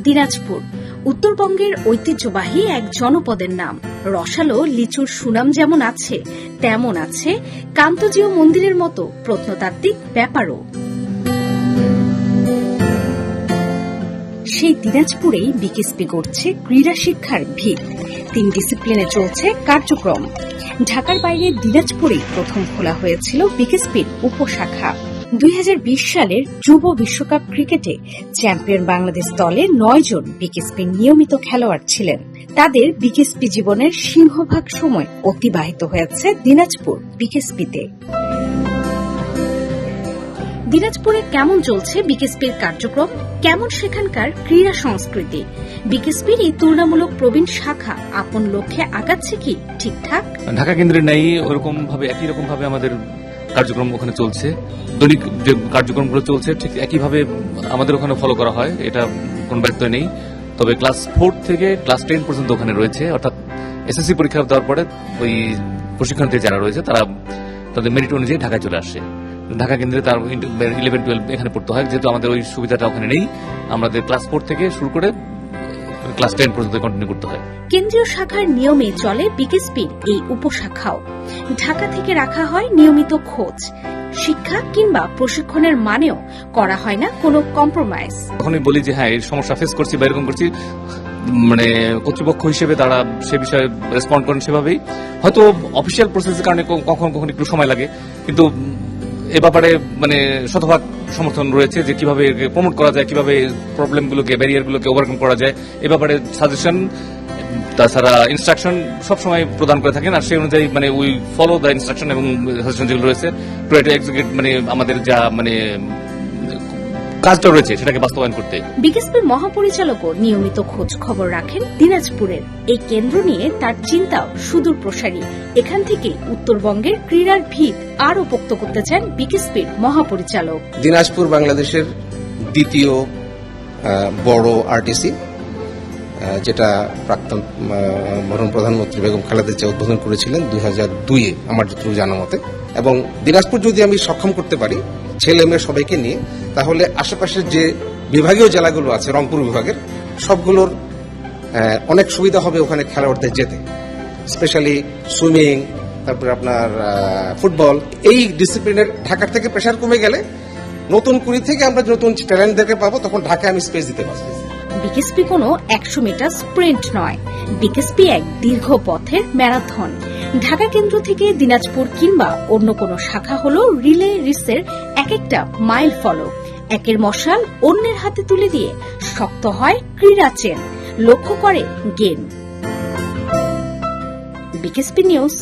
দিনাজপুর উত্তরবঙ্গের ঐতিহ্যবাহী এক জনপদের নাম। রসালো লিচুর সুনাম যেমন আছে, তেমন আছে কান্তজিউ মন্দিরের মতো প্রত্নতাত্ত্বিক ব্যাপারও। সেই দিনাজপুরেই বিকেএসপি গড়ছে ক্রীড়া শিক্ষার ভিত। 3 ডিসিপ্লিনে চলছে কার্যক্রম। ঢাকার বাইরে দিনাজপুরেই প্রথম খোলা হয়েছিল বিকেএসপির উপশাখা। 2020 সালের যুব বিশ্বকাপ ক্রিকেটে চ্যাম্পিয়ন বাংলাদেশ দলে 9 জন বিকেএসপির নিয়মিত খেলোয়াড় ছিলেন। তাদের বিকেএসপি জীবনের সিংহভাগ সময় অতিবাহিত হয়েছে দিনাজপুর বিকেএসপিতে। দিনাজপুরে কেমন চলছে বিকেএসপির কার্যক্রম, কেমন সেখানকার ক্রীড়া সংস্কৃতি, বিকেএসপির এই তুলনামূলক প্রবীণ শাখা আপন লক্ষ্যে আগাচ্ছে কি ঠিকঠাক? ঢাকা কেন্দ্রে নেই ওরকম ভাবে, একই রকম ভাবে আমাদের কার্যক্রম ওখানে চলছে। দৈনিক যে কার্যক্রমগুলো চলছে ঠিক একইভাবে আমাদের ওখানে ফলো করা হয়, এটা কোনো ব্যত্যয় নেই। তবে ক্লাস 4 থেকে ক্লাস 10 পর্যন্ত ওখানে রয়েছে, অর্থাৎ এসএসসি পরীক্ষা দেওয়ার পরে ওই প্রশিক্ষণার্থী যারা রয়েছে তারা তাদের মেরিট অনুযায়ী ঢাকায় চলে আসে। ঢাকা কেন্দ্রে তার 11-12 এখানে পড়তে হয়, যেহেতু আমাদের ওই সুবিধাটা ওখানে নেই। আমাদের ক্লাস 4 থেকে শুরু করে ক্লাস 10 পর্যন্ত কন্টিনিউ করতে হয়। কেন্দ্রীয় শাখার নিয়মে চলে বিকেএসপির এই উপশাখাও। ঢাকা থেকে রাখা হয় নিয়মিত খোঁজ। শিক্ষা কিংবা প্রশিক্ষণের মানেও করা হয় না কোনো কম্প্রোমাইজ। তখনই বলি যে হ্যাঁ, এই সমস্যা ফেস করছি বা এরকম করছি, মানে কর্তৃপক্ষ হিসেবে তারা সে বিষয়ে রেসপন্ড করেন সেভাবেই। হয়তো অফিসিয়াল প্রসেসের কারণে কখন কখন একটু সময় লাগে, কিন্তু এ ব্যাপারে মানে শতভাগ সমর্থন রয়েছে যে কিভাবে প্রমোট করা যায়, কিভাবে প্রবলেমগুলোকে, ব্যারিয়ারগুলোকে ওভারকাম করা যায়। এ ব্যাপারে সাজেশন, তাছাড়া ইনস্ট্রাকশন সবসময় প্রদান করে থাকেন। আর সেই অনুযায়ী মানে উই ফলো দ্য ইনস্ট্রাকশন এবং সাজেশন যেগুলো রয়েছে টু এক্সিকিউট, মানে আমাদের যা মানে কাজটা রয়েছে সেটাকে বাস্তবায়ন করতে। বিকেএসপির মহাপরিচালকও নিয়মিত খোঁজ খবর রাখেন দিনাজপুরের। এই কেন্দ্র নিয়ে তার চিন্তাও সুদূর প্রসারী। এখান থেকে উত্তরবঙ্গের ক্রীড়ার ভিত আরও পোক্ত করতে চান বিকেএসপির মহাপরিচালক। দিনাজপুর বাংলাদেশের দ্বিতীয় বড় আরটিসি, যেটা প্রাক্তন মরহুম প্রধানমন্ত্রী বেগম খালেদা জিয়া উদ্বোধন করেছিলেন 2002-এ আমার যতটুকু জানা মতে। এবং দিনাজপুর যদি আমি সক্ষম করতে পারি ছেলে মেয়ে সবাইকে নিয়ে, তাহলে আশেপাশের যে বিভাগীয় জেলাগুলো আছে রংপুর বিভাগের সবগুলোর অনেক সুবিধা হবে ওখানে খেলোয়াড়দের যেতে। স্পেশালি সুইমিং, তারপরে আপনার ফুটবল, এই ডিসিপ্লিনের ঢাকার থেকে প্রেশার কমে গেলে নতুন কুড়ি থেকে আমরা নতুন ট্যালেন্টদেরকে পাবো, তখন ঢাকায় আমি স্পেস দিতে পারবো। বিকেএসপি কোনো 100 মিটার স্প্রিন্ট নয়, বিকেএসপি এক দীর্ঘ পথের ম্যারাথন। ঢাকা কেন্দ্র থেকে দিনাজপুর কিংবা অন্য কোনো শাখা হল রিলে রেসের এক একটা মাইল ফলক। একের মশাল অন্যের হাতে তুলে দিয়ে শক্ত হয় ক্রীড়া চেন, লক্ষ্য করে গেম। BKSP news.